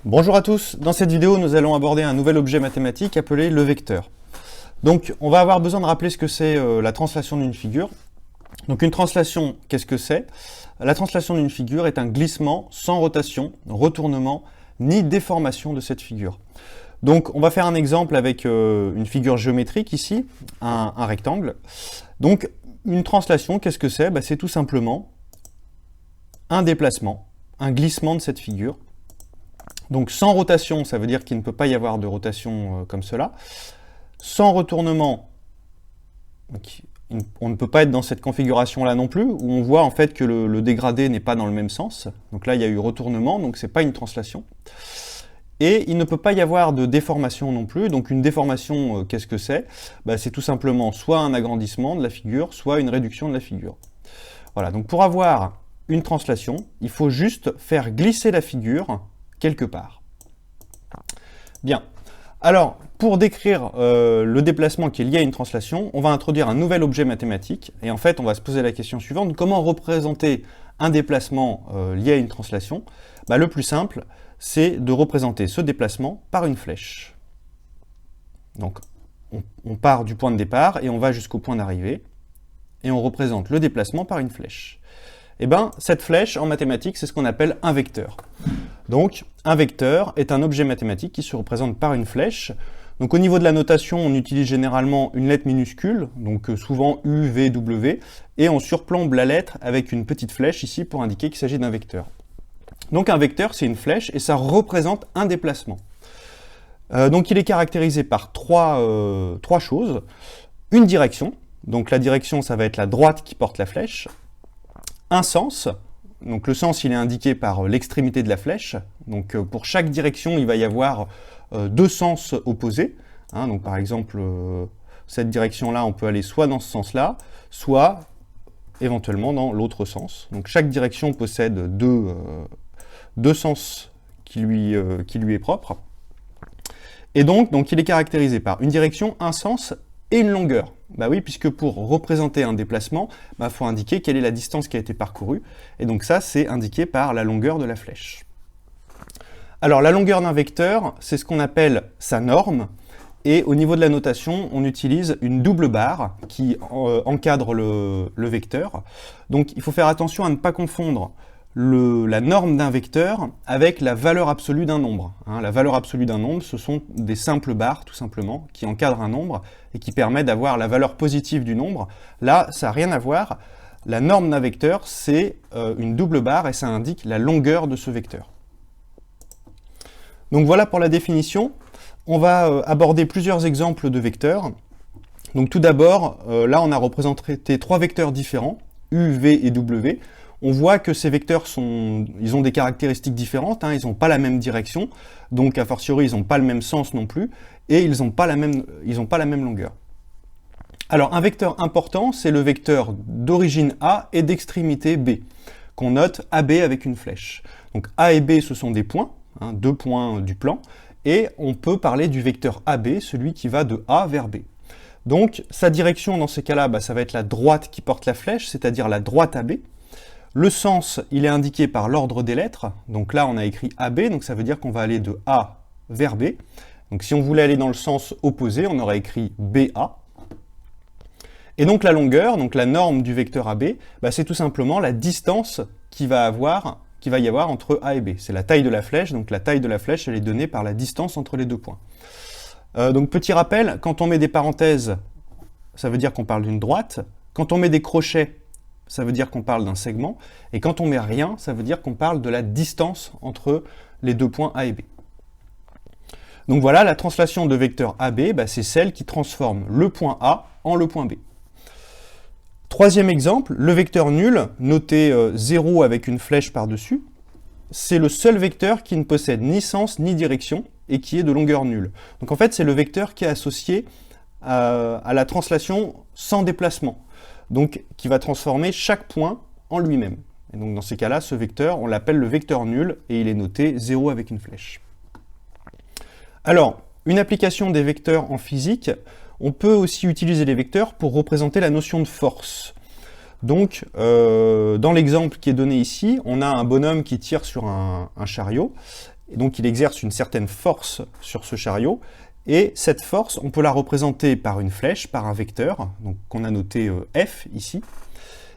Bonjour à tous, dans cette vidéo nous allons aborder un nouvel objet mathématique appelé le vecteur. Donc on va avoir besoin de rappeler ce que c'est la translation d'une figure. Donc une translation, qu'est-ce que c'est? La translation d'une figure est un glissement sans rotation, retournement, ni déformation de cette figure. Donc on va faire un exemple avec une figure géométrique ici, un rectangle. Donc une translation, qu'est-ce que c'est? C'est tout simplement un déplacement, un glissement de cette figure. Donc sans rotation, ça veut dire qu'il ne peut pas y avoir de rotation comme cela. Sans retournement, on ne peut pas être dans cette configuration-là non plus, où on voit en fait que le dégradé n'est pas dans le même sens. Donc là, il y a eu retournement, donc ce n'est pas une translation. Et il ne peut pas y avoir de déformation non plus. Donc une déformation, qu'est-ce que c'est? C'est tout simplement soit un agrandissement de la figure, soit une réduction de la figure. Voilà, donc pour avoir une translation, il faut juste faire glisser la figure quelque part. Bien. Alors, pour décrire le déplacement qui est lié à une translation, on va introduire un nouvel objet mathématique. Et en fait, on va se poser la question suivante. Comment représenter un déplacement lié à une translation? Le plus simple, c'est de représenter ce déplacement par une flèche. Donc, on part du point de départ et on va jusqu'au point d'arrivée. Et on représente le déplacement par une flèche. Cette flèche, en mathématiques, c'est ce qu'on appelle un vecteur. Donc, un vecteur est un objet mathématique qui se représente par une flèche. Donc, au niveau de la notation, on utilise généralement une lettre minuscule, donc souvent U, V, W, et on surplombe la lettre avec une petite flèche ici pour indiquer qu'il s'agit d'un vecteur. Donc, un vecteur, c'est une flèche et ça représente un déplacement. Donc, il est caractérisé par trois choses. Une direction, donc la direction, ça va être la droite qui porte la flèche. Un sens, donc le sens il est indiqué par l'extrémité de la flèche, donc pour chaque direction il va y avoir deux sens opposés, donc par exemple cette direction là on peut aller soit dans ce sens là, soit éventuellement dans l'autre sens, donc chaque direction possède deux sens qui lui est propre, et donc il est caractérisé par une direction, un sens et une longueur. Oui, puisque pour représenter un déplacement, il faut indiquer quelle est la distance qui a été parcourue. Et donc ça, c'est indiqué par la longueur de la flèche. Alors la longueur d'un vecteur, c'est ce qu'on appelle sa norme. Et au niveau de la notation, on utilise une double barre qui encadre le vecteur. Donc il faut faire attention à ne pas confondre la norme d'un vecteur avec la valeur absolue d'un nombre. La valeur absolue d'un nombre, ce sont des simples barres, tout simplement, qui encadrent un nombre et qui permettent d'avoir la valeur positive du nombre. Là, ça n'a rien à voir. La norme d'un vecteur, c'est une double barre et ça indique la longueur de ce vecteur. Donc voilà pour la définition. On va aborder plusieurs exemples de vecteurs. Donc tout d'abord, là on a représenté trois vecteurs différents, U, V et W. On voit que ces vecteurs ils ont des caractéristiques différentes, ils n'ont pas la même direction, donc a fortiori ils n'ont pas le même sens non plus, et ils n'ont pas la même longueur. Alors un vecteur important, c'est le vecteur d'origine A et d'extrémité B, qu'on note AB avec une flèche. Donc A et B ce sont des points, deux points du plan, et on peut parler du vecteur AB, celui qui va de A vers B. Donc sa direction dans ces cas-là, ça va être la droite qui porte la flèche, c'est-à-dire la droite AB. Le sens, il est indiqué par l'ordre des lettres. Donc là, on a écrit AB, donc ça veut dire qu'on va aller de A vers B. Donc si on voulait aller dans le sens opposé, on aurait écrit BA. Et donc la longueur, donc la norme du vecteur AB, c'est tout simplement la distance qu'il va y avoir entre A et B. C'est la taille de la flèche, donc la taille de la flèche, elle est donnée par la distance entre les deux points. Donc petit rappel, quand on met des parenthèses, ça veut dire qu'on parle d'une droite. Quand on met des crochets, ça veut dire qu'on parle d'un segment, et quand on met rien, ça veut dire qu'on parle de la distance entre les deux points A et B. Donc voilà, la translation de vecteur AB, c'est celle qui transforme le point A en le point B. Troisième exemple, le vecteur nul, noté 0 avec une flèche par-dessus, c'est le seul vecteur qui ne possède ni sens ni direction, et qui est de longueur nulle. Donc en fait, c'est le vecteur qui est associé à la translation sans déplacement. Donc qui va transformer chaque point en lui-même. Et donc dans ces cas-là, ce vecteur, on l'appelle le vecteur nul, et il est noté 0 avec une flèche. Alors, une application des vecteurs en physique, on peut aussi utiliser les vecteurs pour représenter la notion de force. Donc, dans l'exemple qui est donné ici, on a un bonhomme qui tire sur un chariot, Et donc il exerce une certaine force sur ce chariot, et cette force, on peut la représenter par une flèche, par un vecteur, donc qu'on a noté F ici.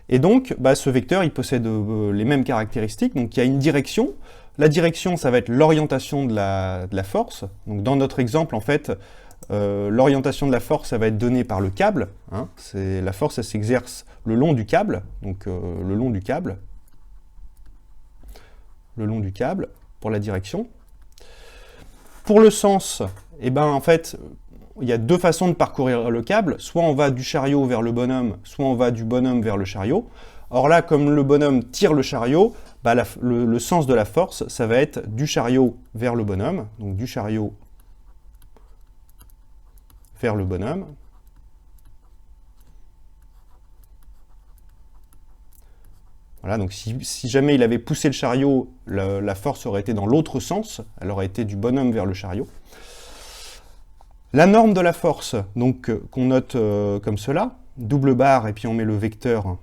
Et donc, ce vecteur, il possède les mêmes caractéristiques, donc il y a une direction. La direction, ça va être l'orientation de la force. Donc dans notre exemple, en fait, l'orientation de la force, ça va être donnée par le câble. Hein. La force, elle s'exerce le long du câble, donc le long du câble pour la direction. Pour le sens, en fait, il y a deux façons de parcourir le câble. Soit on va du chariot vers le bonhomme, soit on va du bonhomme vers le chariot. Or là, comme le bonhomme tire le chariot, le sens de la force, ça va être du chariot vers le bonhomme, donc du chariot vers le bonhomme. Voilà, donc si jamais il avait poussé le chariot, la force aurait été dans l'autre sens, elle aurait été du bonhomme vers le chariot. La norme de la force, donc qu'on note comme cela, double barre, et puis on met le vecteur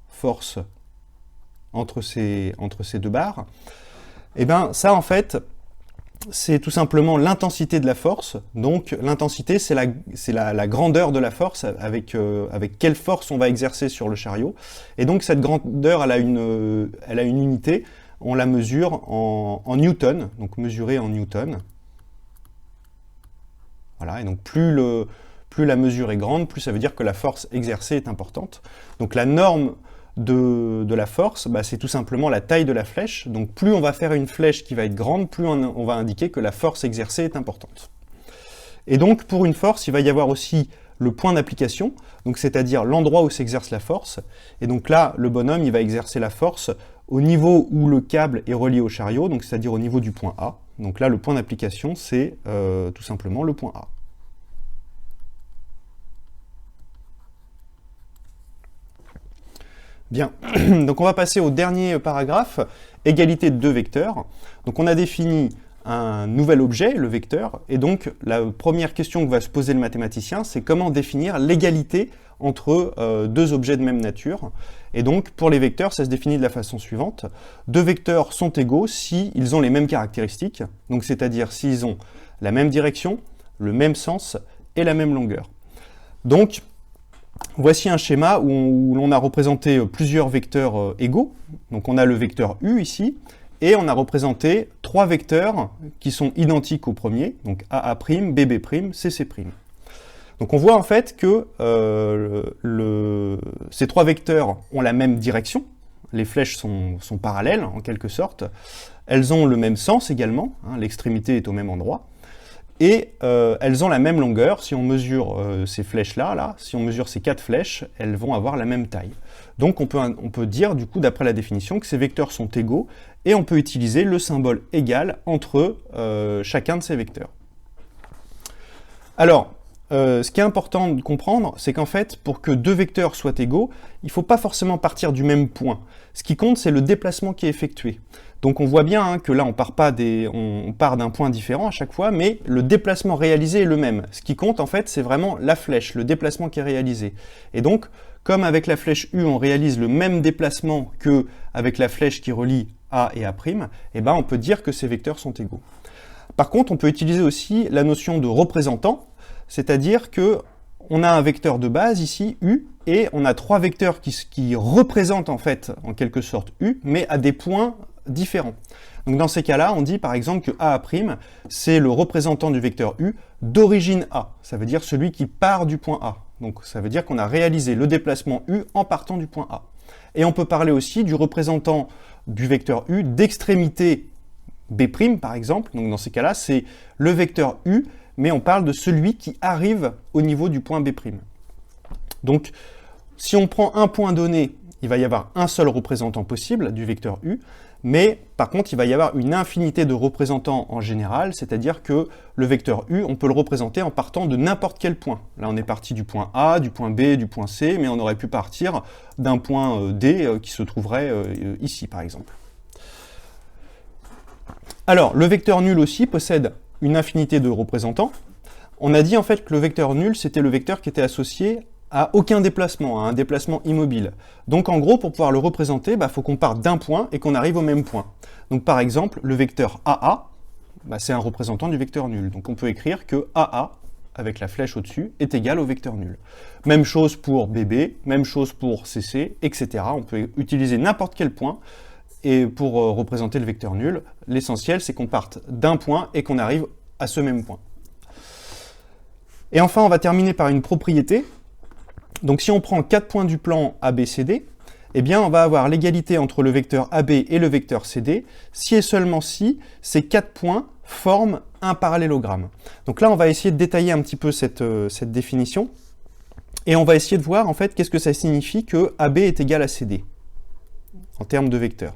force entre ces deux barres, ça en fait, c'est tout simplement l'intensité de la force. Donc l'intensité, c'est la grandeur de la force, avec quelle force on va exercer sur le chariot. Et donc cette grandeur, elle a une unité, on la mesure en newton, donc mesurée en newton. Voilà, et donc plus la mesure est grande, plus ça veut dire que la force exercée est importante. Donc la norme de la force, c'est tout simplement la taille de la flèche. Donc plus on va faire une flèche qui va être grande, plus on va indiquer que la force exercée est importante. Et donc pour une force, il va y avoir aussi le point d'application, donc c'est-à-dire l'endroit où s'exerce la force. Et donc là, le bonhomme, il va exercer la force au niveau où le câble est relié au chariot, donc c'est-à-dire au niveau du point A. Donc là, le point d'application, c'est tout simplement le point A. Bien, donc on va passer au dernier paragraphe, égalité de deux vecteurs. Donc on a défini un nouvel objet, le vecteur, et donc la première question que va se poser le mathématicien, c'est comment définir l'égalité entre deux objets de même nature. Et donc pour les vecteurs, ça se définit de la façon suivante. Deux vecteurs sont égaux s'ils ont les mêmes caractéristiques, donc c'est-à-dire s'ils ont la même direction, le même sens et la même longueur. Donc voici un schéma où l'on a représenté plusieurs vecteurs égaux. Donc on a le vecteur U ici, et on a représenté trois vecteurs qui sont identiques au premier, donc AA', BB', CC'. Donc on voit en fait que ces trois vecteurs ont la même direction, les flèches sont parallèles en quelque sorte, elles ont le même sens également, hein, l'extrémité est au même endroit, et elles ont la même longueur. Si on mesure ces flèches-là, si on mesure ces quatre flèches, elles vont avoir la même taille. Donc on peut dire, du coup, d'après la définition, que ces vecteurs sont égaux, et on peut utiliser le symbole égal entre chacun de ces vecteurs. Alors, ce qui est important de comprendre, c'est qu'en fait, pour que deux vecteurs soient égaux, il ne faut pas forcément partir du même point. Ce qui compte, c'est le déplacement qui est effectué. Donc on voit bien que là, on part d'un point différent à chaque fois, mais le déplacement réalisé est le même. Ce qui compte, en fait, c'est vraiment la flèche, le déplacement qui est réalisé. Et donc, comme avec la flèche U, on réalise le même déplacement qu'avec la flèche qui relie A et A', on peut dire que ces vecteurs sont égaux. Par contre, on peut utiliser aussi la notion de représentant, c'est-à-dire que on a un vecteur de base ici, U, et on a trois vecteurs qui représentent en fait, en quelque sorte, U, mais à des points différents. Donc dans ces cas-là, on dit par exemple que AA', c'est le représentant du vecteur U d'origine A. Ça veut dire celui qui part du point A. Donc ça veut dire qu'on a réalisé le déplacement U en partant du point A. Et on peut parler aussi du représentant du vecteur U d'extrémité B', par exemple. Donc dans ces cas-là, c'est le vecteur U, mais on parle de celui qui arrive au niveau du point B'. Donc, si on prend un point donné, il va y avoir un seul représentant possible du vecteur U, mais par contre, il va y avoir une infinité de représentants en général, c'est-à-dire que le vecteur U, on peut le représenter en partant de n'importe quel point. Là, on est parti du point A, du point B, du point C, mais on aurait pu partir d'un point D qui se trouverait ici, par exemple. Alors, le vecteur nul aussi possède une infinité de représentants. On a dit en fait que le vecteur nul, c'était le vecteur qui était associé à aucun déplacement, à un déplacement immobile. Donc en gros, pour pouvoir le représenter, faut qu'on parte d'un point et qu'on arrive au même point. Donc par exemple, le vecteur AA, bah, c'est un représentant du vecteur nul. Donc on peut écrire que AA, avec la flèche au-dessus, est égal au vecteur nul. Même chose pour BB, même chose pour CC, etc. On peut utiliser n'importe quel point et pour représenter le vecteur nul. L'essentiel, c'est qu'on parte d'un point et qu'on arrive à ce même point. Et enfin, on va terminer par une propriété. Donc si on prend 4 points du plan ABCD, eh bien on va avoir l'égalité entre le vecteur AB et le vecteur CD, si et seulement si ces 4 points forment un parallélogramme. Donc là, on va essayer de détailler un petit peu cette définition, et on va essayer de voir en fait qu'est-ce que ça signifie que AB est égal à CD, en termes de vecteurs.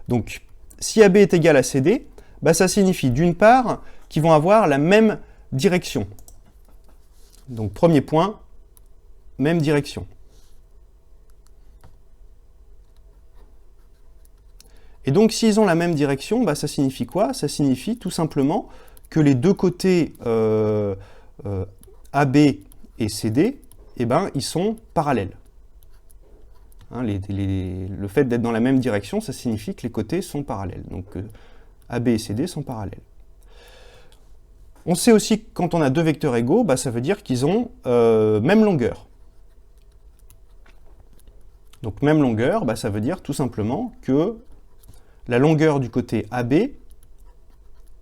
Donc si AB est égal à CD, bah, ça signifie d'une part qu'ils vont avoir la même direction. Donc premier point, même direction. Et donc s'ils ont la même direction, bah, ça signifie quoi? Ça signifie tout simplement que les deux côtés AB et CD, eh ben, ils sont parallèles. Hein, le fait d'être dans la même direction, ça signifie que les côtés sont parallèles. Donc AB et CD sont parallèles. On sait aussi que quand on a deux vecteurs égaux, bah, ça veut dire qu'ils ont même longueur. Donc même longueur, bah, ça veut dire tout simplement que la longueur du côté AB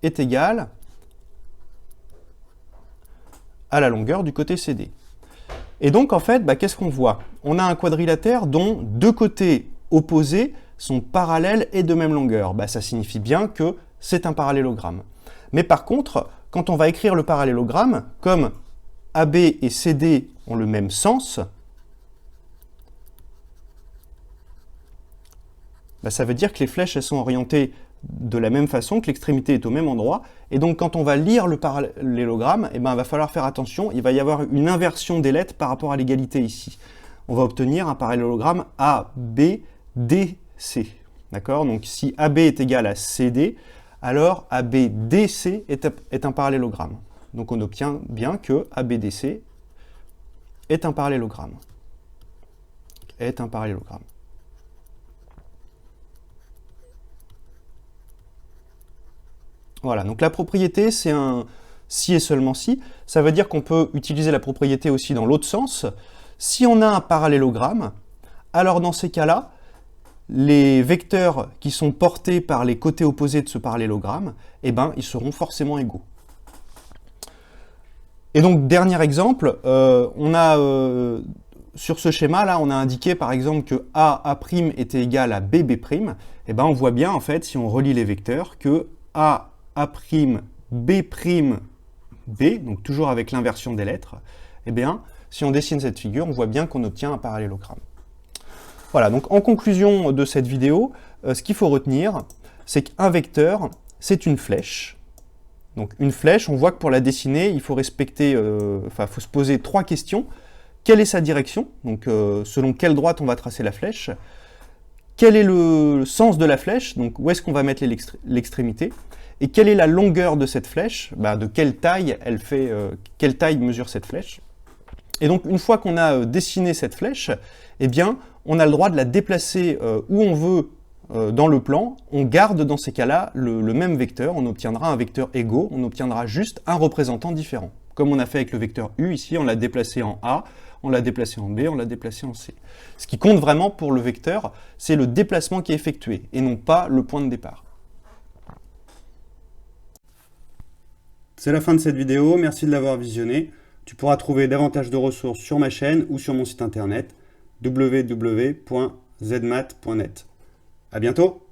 est égale à la longueur du côté CD. Et donc en fait, bah, qu'est-ce qu'on voit? On a un quadrilatère dont deux côtés opposés sont parallèles et de même longueur. Bah, ça signifie bien que c'est un parallélogramme. Mais par contre, quand on va écrire le parallélogramme, comme AB et CD ont le même sens, bah, ça veut dire que les flèches elles sont orientées de la même façon, que l'extrémité est au même endroit, et donc quand on va lire le parallélogramme, eh ben, il va falloir faire attention, il va y avoir une inversion des lettres par rapport à l'égalité ici. On va obtenir un parallélogramme ABDC. D'accord? Donc si AB est égal à CD, alors ABDC est un parallélogramme. Donc on obtient bien que ABDC est un parallélogramme. Voilà, donc la propriété, c'est un si et seulement si. Ça veut dire qu'on peut utiliser la propriété aussi dans l'autre sens. Si on a un parallélogramme, alors dans ces cas-là, les vecteurs qui sont portés par les côtés opposés de ce parallélogramme, eh ben, ils seront forcément égaux. Et donc, dernier exemple, sur ce schéma-là, on a indiqué par exemple que AA' était égal à BB'. Eh ben, on voit bien, en fait, si on relie les vecteurs, que AA', B', donc toujours avec l'inversion des lettres, eh bien, si on dessine cette figure, on voit bien qu'on obtient un parallélogramme. Voilà, donc en conclusion de cette vidéo, ce qu'il faut retenir, c'est qu'un vecteur, c'est une flèche. Donc une flèche, on voit que pour la dessiner, il faut respecter, faut se poser 3 questions. Quelle est sa direction? Donc selon quelle droite on va tracer la flèche? Quel est le sens de la flèche? Donc où est-ce qu'on va mettre l'extrémité? Et quelle est la longueur de cette flèche? Bah, de quelle taille elle fait, quelle taille mesure cette flèche? Et donc une fois qu'on a dessiné cette flèche, eh bien, on a le droit de la déplacer où on veut dans le plan. On garde dans ces cas-là le même vecteur, on obtiendra un vecteur égaux, on obtiendra juste un représentant différent. Comme on a fait avec le vecteur U ici, on l'a déplacé en A, on l'a déplacé en B, on l'a déplacé en C. Ce qui compte vraiment pour le vecteur, c'est le déplacement qui est effectué, et non pas le point de départ. C'est la fin de cette vidéo, merci de l'avoir visionnée. Tu pourras trouver davantage de ressources sur ma chaîne ou sur mon site internet www.zmat.net. À bientôt!